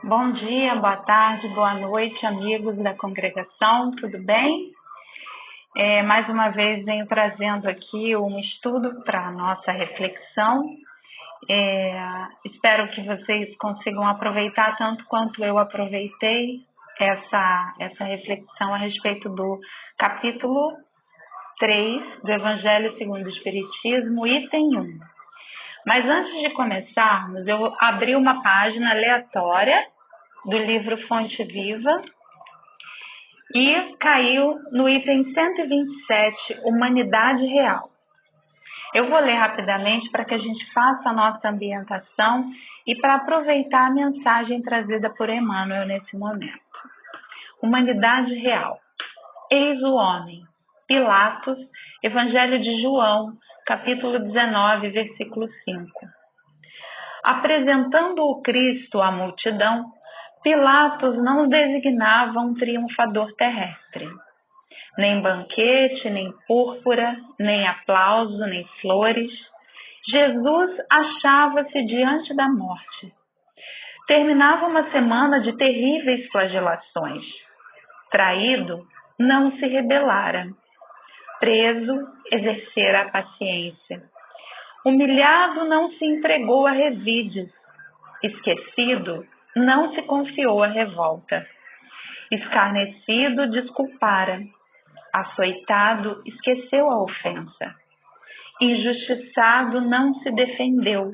Bom dia, boa tarde, boa noite, amigos da congregação, tudo bem? Mais uma vez venho trazendo aqui um estudo para a nossa reflexão. Espero que vocês consigam aproveitar tanto quanto eu aproveitei essa reflexão a respeito do capítulo 3 do Evangelho segundo o Espiritismo, item 1. Mas antes de começarmos, eu abri uma página aleatória do livro Fonte Viva e caiu no item 127, Humanidade Real. Eu vou ler rapidamente para que a gente faça a nossa ambientação e para aproveitar a mensagem trazida por Emmanuel nesse momento. Humanidade Real. Eis o homem. Pilatos, Evangelho de João, capítulo 19, versículo 5. Apresentando o Cristo à multidão, Pilatos não designava um triunfador terrestre. Nem banquete, nem púrpura, nem aplauso, nem flores. Jesus achava-se diante da morte. Terminava uma semana de terríveis flagelações. Traído, não se rebelara. Preso, exercera a paciência. Humilhado, não se entregou a revides. Esquecido, não se confiou à revolta. Escarnecido, desculpara. Açoitado, esqueceu a ofensa. Injustiçado, não se defendeu.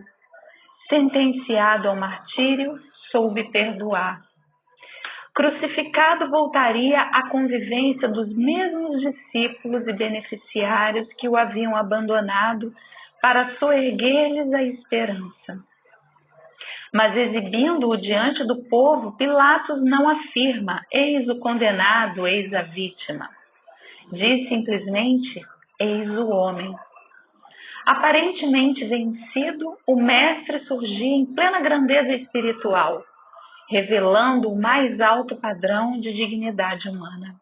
Sentenciado ao martírio, soube perdoar. Crucificado, voltaria à convivência dos mesmos discípulos e beneficiários que o haviam abandonado para soerguer-lhes a esperança. Mas exibindo-o diante do povo, Pilatos não afirma, eis o condenado, eis a vítima. Diz simplesmente, eis o homem. Aparentemente vencido, o mestre surgia em plena grandeza espiritual, revelando o mais alto padrão de dignidade humana.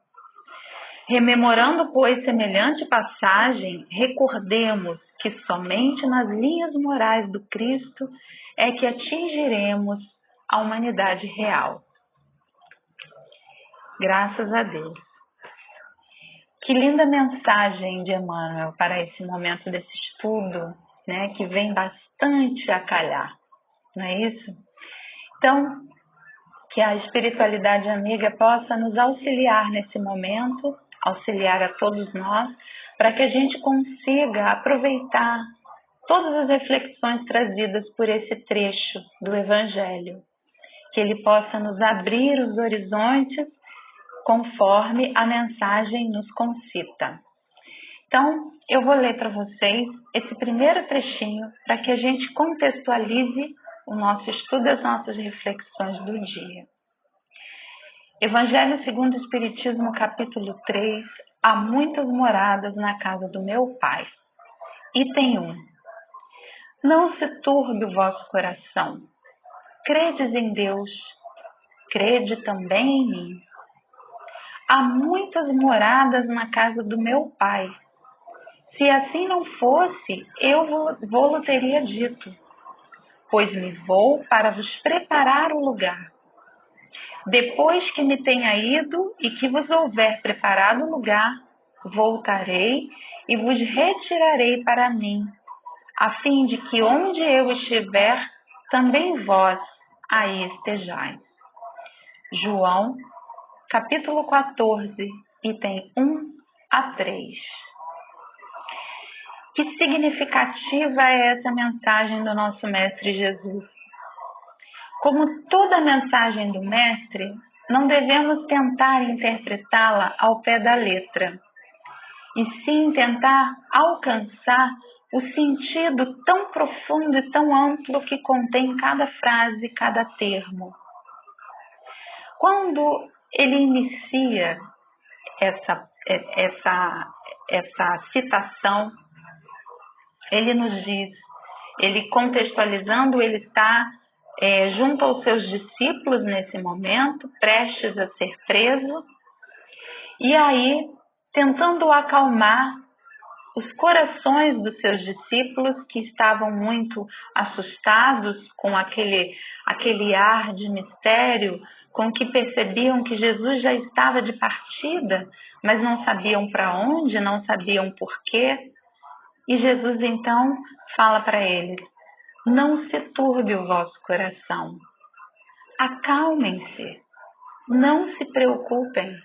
Rememorando, pois, semelhante passagem, recordemos que somente nas linhas morais do Cristo é que atingiremos a humanidade real. Graças a Deus. Que linda mensagem de Emmanuel para esse momento desse estudo, né, que vem bastante a calhar, não é isso? Então, que a espiritualidade amiga possa nos auxiliar nesse momento, auxiliar a todos nós, para que a gente consiga aproveitar todas as reflexões trazidas por esse trecho do Evangelho, que ele possa nos abrir os horizontes conforme a mensagem nos concita. Então, eu vou ler para vocês esse primeiro trechinho para que a gente contextualize o nosso estudo e as nossas reflexões do dia. Evangelho segundo o Espiritismo, capítulo 3, há muitas moradas na casa do meu Pai. Item 1. Não se turbe o vosso coração. Credes em Deus, crede também em mim. Há muitas moradas na casa do meu Pai. Se assim não fosse, eu vou-lo teria dito, pois me vou para vos preparar o lugar. Depois que me tenha ido e que vos houver preparado o lugar, voltarei e vos retirarei para mim, a fim de que onde eu estiver, também vós aí estejais. João, capítulo 14, item 1 a 3. Que significativa é essa mensagem do nosso Mestre Jesus? Como toda mensagem do Mestre, não devemos tentar interpretá-la ao pé da letra, e sim tentar alcançar o sentido tão profundo e tão amplo que contém cada frase, cada termo. Quando ele inicia essa citação, ele nos diz, ele contextualizando, ele está junto aos seus discípulos nesse momento, prestes a ser preso, e aí tentando acalmar os corações dos seus discípulos, que estavam muito assustados com aquele ar de mistério, com que percebiam que Jesus já estava de partida, mas não sabiam para onde, não sabiam por quê. E Jesus então fala para eles: não se turbe o vosso coração, acalmem-se, não se preocupem.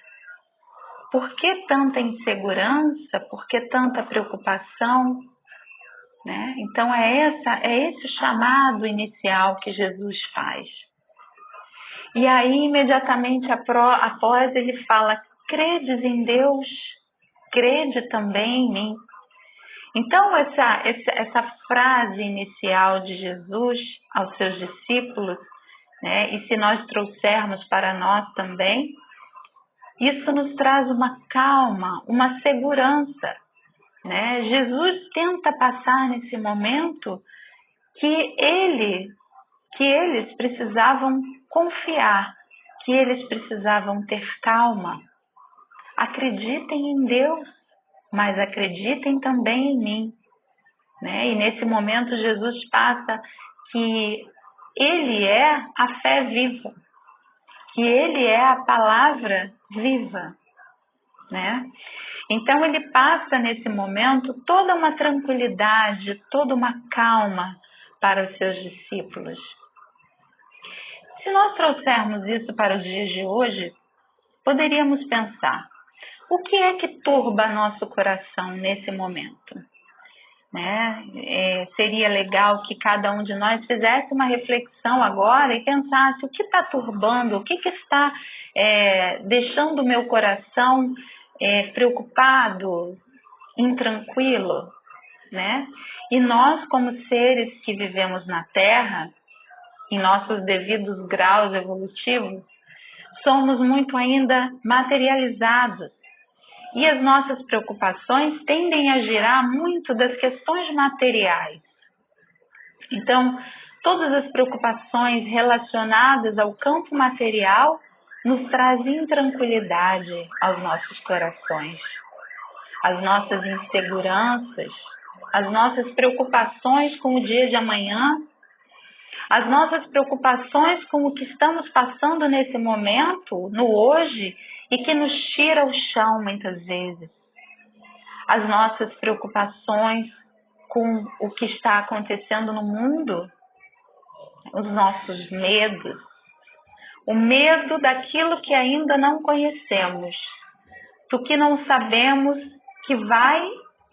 Por que tanta insegurança? Por que tanta preocupação? Né? Então é esse o chamado inicial que Jesus faz. E aí, imediatamente após, ele fala: credes em Deus, crede também em mim. Então, essa frase inicial de Jesus aos seus discípulos, né, e se nós trouxermos para nós também, isso nos traz uma calma, uma segurança. Né? Jesus tenta passar nesse momento que eles precisavam confiar, que eles precisavam ter calma. Acreditem em Deus, mas acreditem também em mim. Né? E nesse momento Jesus passa que Ele é a fé viva, que Ele é a palavra viva. Né? Então ele passa nesse momento toda uma tranquilidade, toda uma calma para os seus discípulos. Se nós trouxermos isso para os dias de hoje, poderíamos pensar: o que é que turba nosso coração nesse momento? Né? Seria legal que cada um de nós fizesse uma reflexão agora e pensasse: o que está turbando, o que está deixando o meu coração preocupado, intranquilo, né? E nós, como seres que vivemos na Terra, em nossos devidos graus evolutivos, somos muito ainda materializados. E as nossas preocupações tendem a girar muito das questões materiais. Então, todas as preocupações relacionadas ao campo material nos trazem intranquilidade aos nossos corações. As nossas inseguranças, as nossas preocupações com o dia de amanhã, as nossas preocupações com o que estamos passando nesse momento, no hoje, e que nos tira o chão muitas vezes. As nossas preocupações com o que está acontecendo no mundo, os nossos medos, o medo daquilo que ainda não conhecemos, do que não sabemos que vai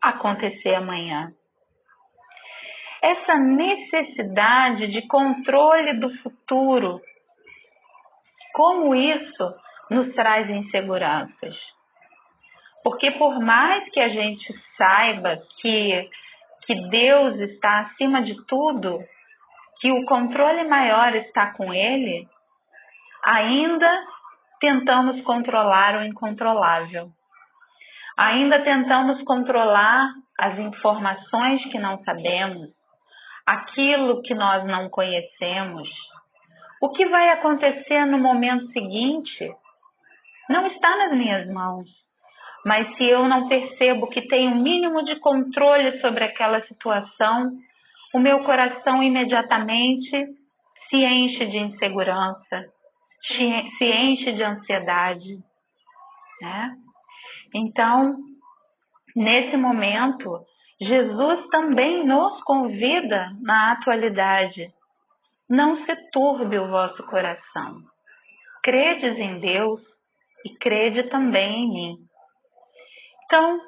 acontecer amanhã. Essa necessidade de controle do futuro, como isso nos traz inseguranças? Porque por mais que a gente saiba que Deus está acima de tudo, que o controle maior está com Ele, ainda tentamos controlar o incontrolável. Ainda tentamos controlar as informações que não sabemos, aquilo que nós não conhecemos. O que vai acontecer no momento seguinte não está nas minhas mãos. Mas se eu não percebo que tenho um mínimo de controle sobre aquela situação, o meu coração imediatamente se enche de insegurança, se enche de ansiedade. Né? Então, nesse momento, Jesus também nos convida na atualidade: não se turbe o vosso coração. Credes em Deus e crede também em mim. Então,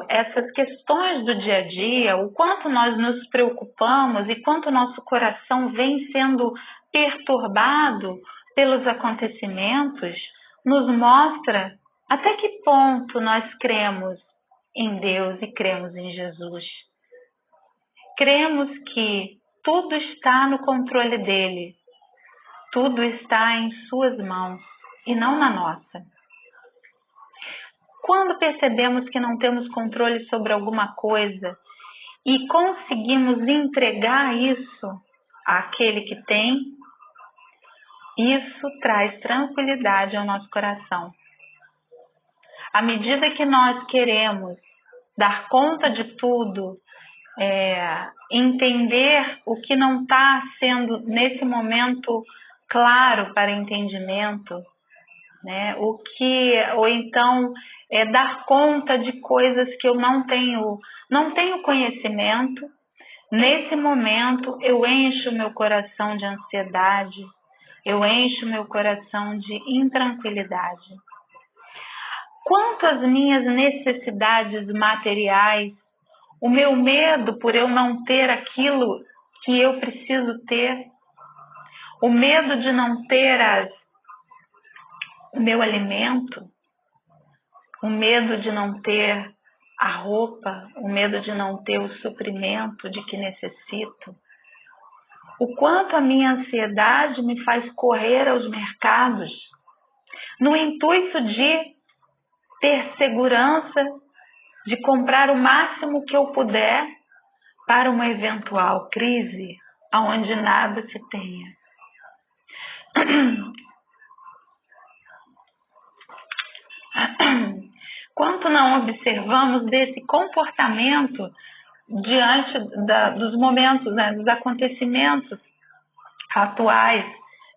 essas questões do dia a dia, o quanto nós nos preocupamos e quanto nosso coração vem sendo perturbado pelos acontecimentos, nos mostra até que ponto nós cremos em Deus e cremos em Jesus. Cremos que tudo está no controle dele, tudo está em suas mãos e não na nossa. Quando percebemos que não temos controle sobre alguma coisa e conseguimos entregar isso àquele que tem, isso traz tranquilidade ao nosso coração. À medida que nós queremos dar conta de tudo, entender o que não está sendo nesse momento claro para entendimento, né? Ou então dar conta de coisas que eu não tenho conhecimento. Nesse momento eu encho meu coração de ansiedade, eu encho meu coração de intranquilidade. Quanto às minhas necessidades materiais, o meu medo por eu não ter aquilo que eu preciso ter, o medo de não ter o meu alimento, o medo de não ter a roupa, o medo de não ter o suprimento de que necessito, o quanto a minha ansiedade me faz correr aos mercados no intuito de ter segurança, de comprar o máximo que eu puder para uma eventual crise onde nada se tenha. Quanto não observamos desse comportamento diante dos momentos, né, dos acontecimentos atuais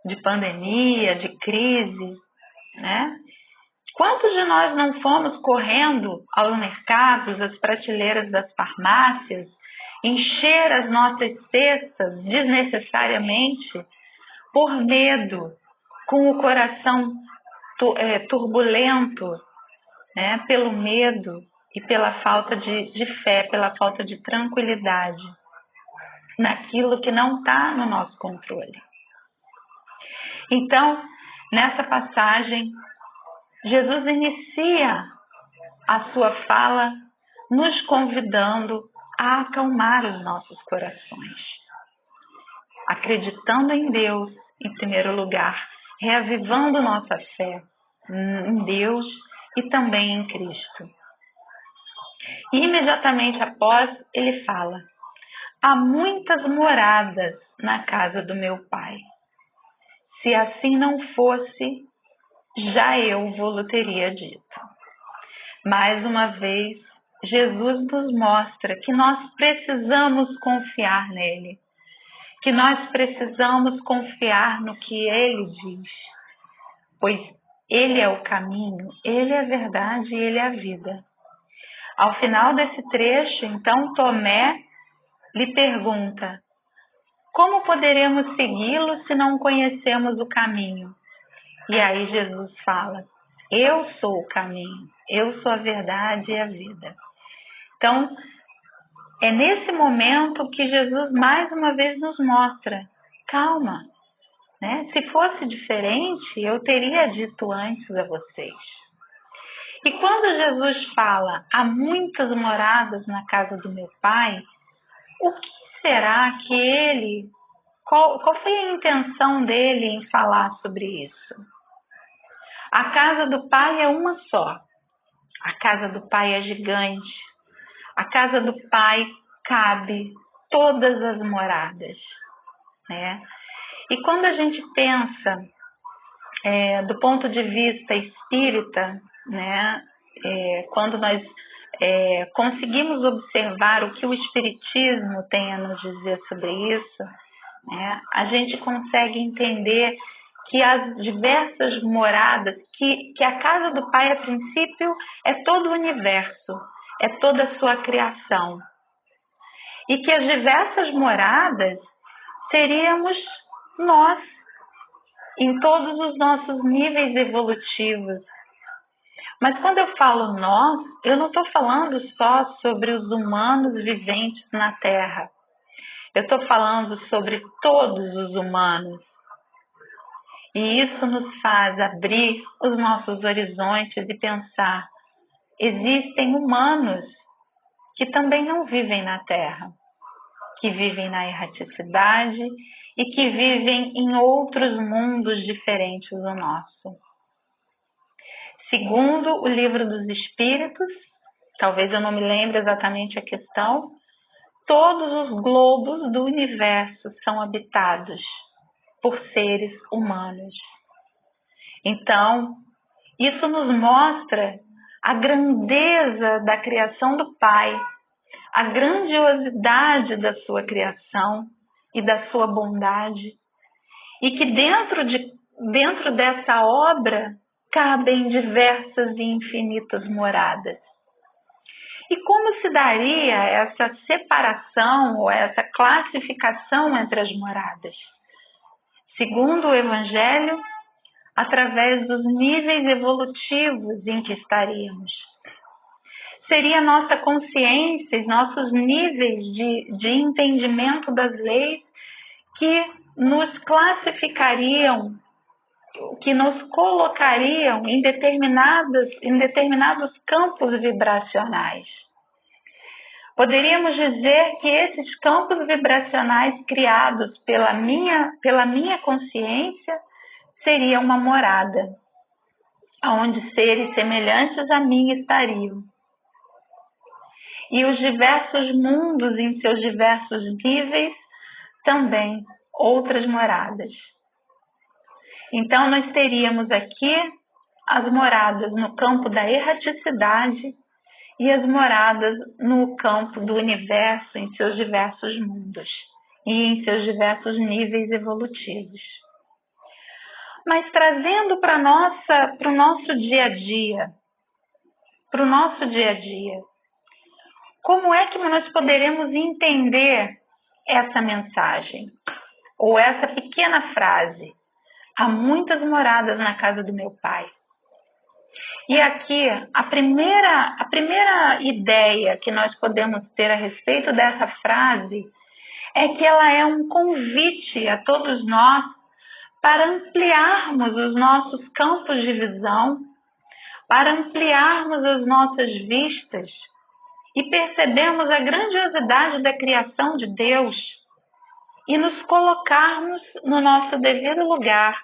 de pandemia, de crise, né? Quantos de nós não fomos correndo aos mercados, às prateleiras das farmácias, encher as nossas cestas desnecessariamente por medo, com o coração turbulento, né, pelo medo e pela falta de fé, pela falta de tranquilidade naquilo que não está no nosso controle. Então, nessa passagem, Jesus inicia a sua fala nos convidando a acalmar os nossos corações, acreditando em Deus em primeiro lugar, reavivando nossa fé em Deus e também em Cristo. E imediatamente após ele fala: há muitas moradas na casa do meu Pai. Se assim não fosse, já eu vou-lo teria dito. Mais uma vez, Jesus nos mostra que nós precisamos confiar nele, que nós precisamos confiar no que ele diz, pois ele é o caminho, ele é a verdade e ele é a vida. Ao final desse trecho, então, Tomé lhe pergunta: como poderemos segui-lo se não conhecemos o caminho? E aí Jesus fala: eu sou o caminho, eu sou a verdade e a vida. Então, é nesse momento que Jesus mais uma vez nos mostra: calma, né? Se fosse diferente, eu teria dito antes a vocês. E quando Jesus fala: há muitas moradas na casa do meu Pai, o que será que ele, qual foi a intenção dele em falar sobre isso? A casa do Pai é uma só. A casa do Pai é gigante. A casa do Pai cabe todas as moradas, né? E quando a gente pensa do ponto de vista espírita, né, quando nós conseguimos observar o que o Espiritismo tem a nos dizer sobre isso, né, a gente consegue entender que as diversas moradas, que a casa do Pai, a princípio, é todo o universo, é toda a sua criação. E que as diversas moradas seríamos nós, em todos os nossos níveis evolutivos. Mas quando eu falo nós, eu não estou falando só sobre os humanos viventes na Terra. Eu estou falando sobre todos os humanos. E isso nos faz abrir os nossos horizontes e pensar: existem humanos que também não vivem na Terra, que vivem na erraticidade e que vivem em outros mundos diferentes do nosso. Segundo o Livro dos Espíritos, talvez eu não me lembre exatamente a questão, todos os globos do universo são habitados por seres humanos. Então, isso nos mostra a grandeza da criação do Pai, a grandiosidade da sua criação e da sua bondade, e que dentro dessa obra cabem diversas e infinitas moradas. E como se daria essa separação ou essa classificação entre as moradas? Segundo o Evangelho, através dos níveis evolutivos em que estaríamos. Seria nossa consciência, nossos níveis de entendimento das leis que nos classificariam, que nos colocariam em determinados campos vibracionais. Poderíamos dizer que esses campos vibracionais criados pela minha consciência seria uma morada, onde seres semelhantes a mim estariam. E os diversos mundos em seus diversos níveis também outras moradas. Então nós teríamos aqui as moradas no campo da erraticidade e as moradas no campo do universo em seus diversos mundos e em seus diversos níveis evolutivos. Mas trazendo para o nosso dia a dia, como é que nós poderemos entender essa mensagem? Ou essa pequena frase: há muitas moradas na casa do meu Pai. E aqui, a primeira ideia que nós podemos ter a respeito dessa frase é que ela é um convite a todos nós para ampliarmos os nossos campos de visão, para ampliarmos as nossas vistas e percebermos a grandiosidade da criação de Deus e nos colocarmos no nosso devido lugar,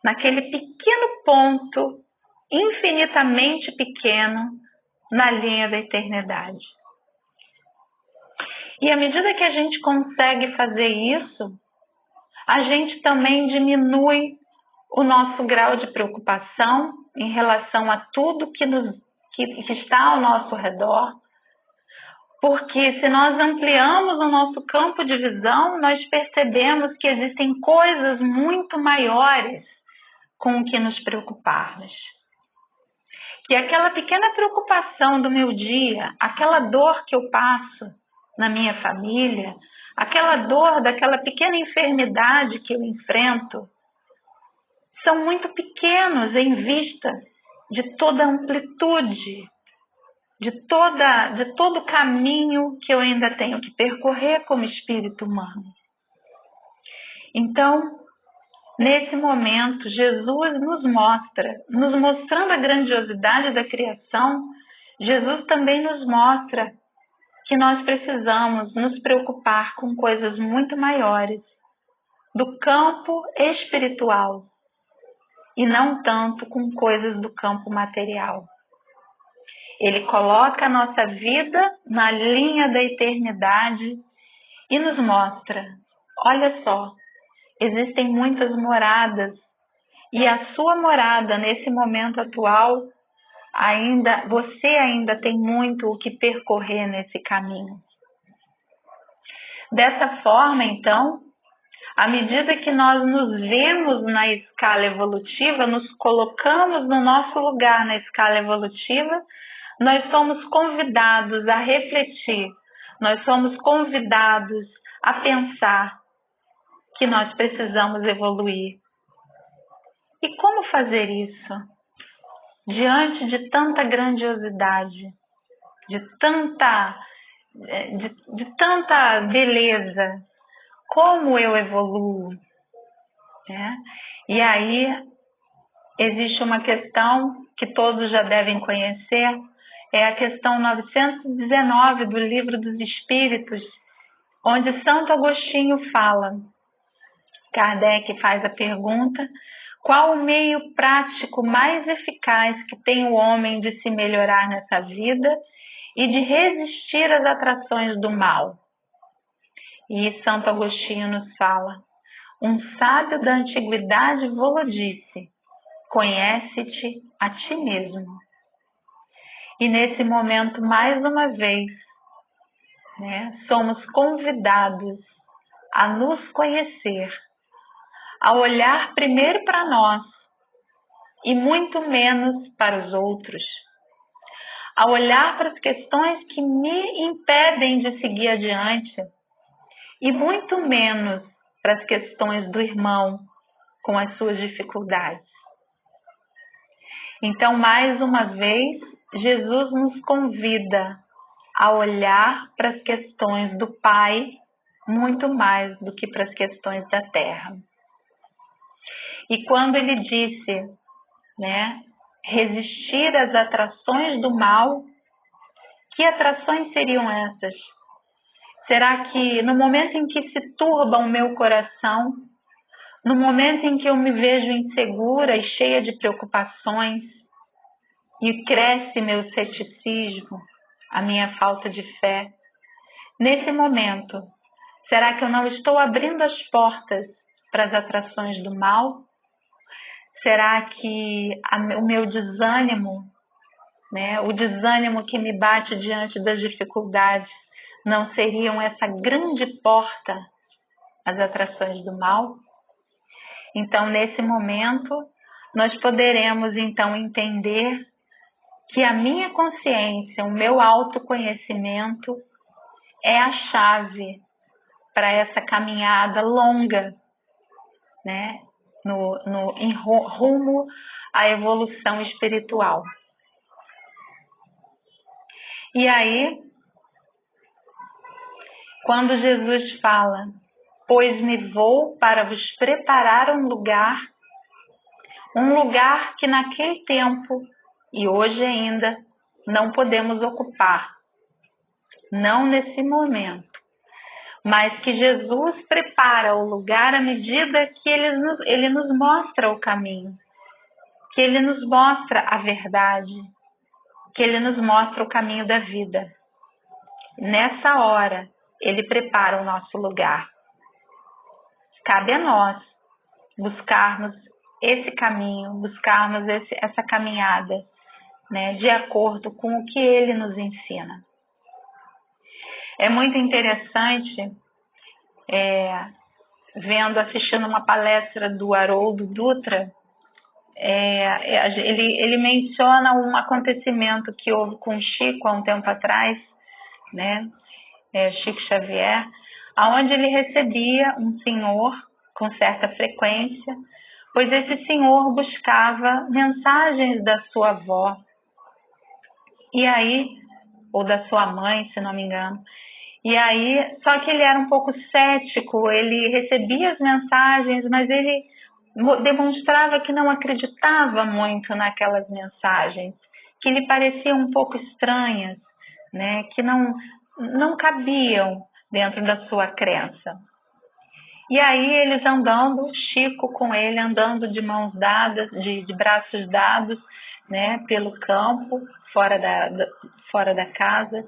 naquele pequeno ponto, infinitamente pequeno, na linha da eternidade. E à medida que a gente consegue fazer isso, a gente também diminui o nosso grau de preocupação em relação a tudo que está ao nosso redor, porque se nós ampliamos o nosso campo de visão, nós percebemos que existem coisas muito maiores com o que nos preocuparmos. Que aquela pequena preocupação do meu dia, aquela dor que eu passo na minha família, aquela dor daquela pequena enfermidade que eu enfrento, são muito pequenos em vista de toda a amplitude, de todo o caminho que eu ainda tenho que percorrer como espírito humano. Então, nesse momento, Jesus nos mostrando a grandiosidade da criação, Jesus também nos mostra que nós precisamos nos preocupar com coisas muito maiores do campo espiritual e não tanto com coisas do campo material. Ele coloca a nossa vida na linha da eternidade e nos mostra, olha só, existem muitas moradas e a sua morada nesse momento atual, você ainda tem muito o que percorrer nesse caminho. Dessa forma, então, à medida que nós nos vemos na escala evolutiva, nos colocamos no nosso lugar na escala evolutiva, nós somos convidados a refletir, nós somos convidados a pensar que nós precisamos evoluir. E como fazer isso? Diante de tanta grandiosidade, de tanta beleza, como eu evoluo? E aí existe uma questão que todos já devem conhecer, é a questão 919 do Livro dos Espíritos, onde Santo Agostinho fala. Kardec faz a pergunta: qual o meio prático mais eficaz que tem o homem de se melhorar nessa vida e de resistir às atrações do mal? E Santo Agostinho nos fala: um sábio da antiguidade vos disse, conhece-te a ti mesmo. E nesse momento, mais uma vez, né, somos convidados a nos conhecer, a olhar primeiro para nós e muito menos para os outros, a olhar para as questões que me impedem de seguir adiante e muito menos para as questões do irmão com as suas dificuldades. Então, mais uma vez, Jesus nos convida a olhar para as questões do Pai muito mais do que para as questões da terra. E quando ele disse, né, resistir às atrações do mal, que atrações seriam essas? Será que no momento em que se turba o meu coração, no momento em que eu me vejo insegura e cheia de preocupações, e cresce meu ceticismo, a minha falta de fé, nesse momento, será que eu não estou abrindo as portas para as atrações do mal? Será que o meu desânimo, né, o desânimo que me bate diante das dificuldades, não seriam essa grande porta às atrações do mal? Então, nesse momento, nós poderemos então entender que a minha consciência, o meu autoconhecimento é a chave para essa caminhada longa, né, em rumo à evolução espiritual. E aí, quando Jesus fala, pois me vou para vos preparar um lugar que naquele tempo e hoje ainda não podemos ocupar, não nesse momento, mas que Jesus prepara o lugar à medida que ele nos mostra o caminho, que ele nos mostra a verdade, que ele nos mostra o caminho da vida. Nessa hora, ele prepara o nosso lugar. Cabe a nós buscarmos esse caminho, buscarmos essa caminhada, né, de acordo com o que ele nos ensina. É muito interessante, assistindo uma palestra do Haroldo Dutra, ele menciona um acontecimento que houve com Chico há um tempo atrás, né, Chico Xavier, onde ele recebia um senhor com certa frequência, pois esse senhor buscava mensagens da sua avó, e aí, ou da sua mãe, se não me engano. E aí, só que ele era um pouco cético, ele recebia as mensagens, mas ele demonstrava que não acreditava muito naquelas mensagens, que lhe pareciam um pouco estranhas, né, que não cabiam dentro da sua crença. E aí eles andando, Chico com ele, andando de mãos dadas, de braços dados, né, pelo campo, fora da casa,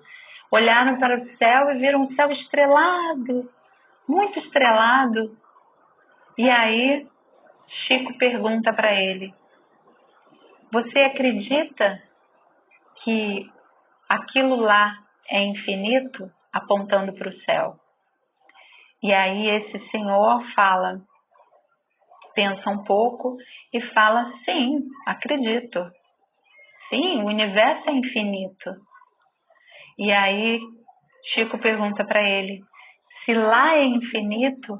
olharam para o céu e viram um céu estrelado, muito estrelado. E aí Chico pergunta para ele, você acredita que aquilo lá é infinito? Apontando para o céu. E aí esse senhor fala, pensa um pouco e fala, sim, acredito. Sim, o universo é infinito. E aí Chico pergunta para ele, se lá é infinito,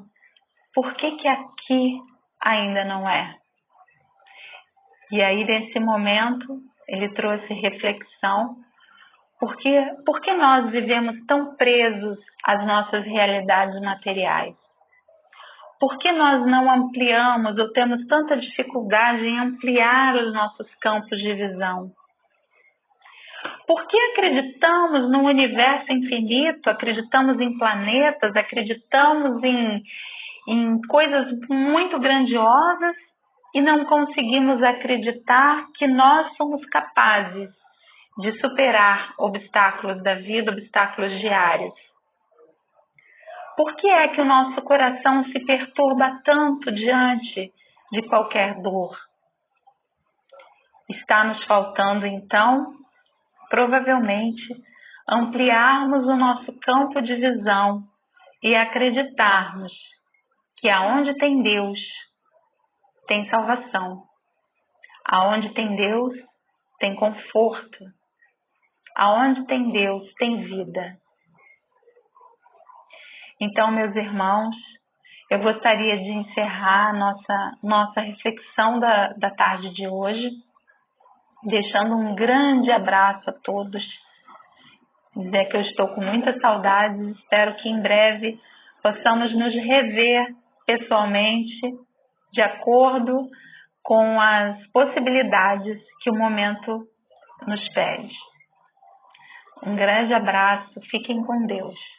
por que aqui ainda não é? E aí nesse momento ele trouxe reflexão, por que nós vivemos tão presos às nossas realidades materiais? Por que nós não ampliamos ou temos tanta dificuldade em ampliar os nossos campos de visão? Por que acreditamos num universo infinito, acreditamos em planetas, acreditamos em coisas muito grandiosas e não conseguimos acreditar que nós somos capazes de superar obstáculos da vida, obstáculos diários? Por que é que o nosso coração se perturba tanto diante de qualquer dor? Está nos faltando, então, provavelmente ampliarmos o nosso campo de visão e acreditarmos que aonde tem Deus, tem salvação. Aonde tem Deus, tem conforto. Aonde tem Deus, tem vida. Então, meus irmãos, eu gostaria de encerrar nossa reflexão da tarde de hoje, deixando um grande abraço a todos, dizer que eu estou com muitas saudades, espero que em breve possamos nos rever pessoalmente, de acordo com as possibilidades que o momento nos pede. Um grande abraço, fiquem com Deus.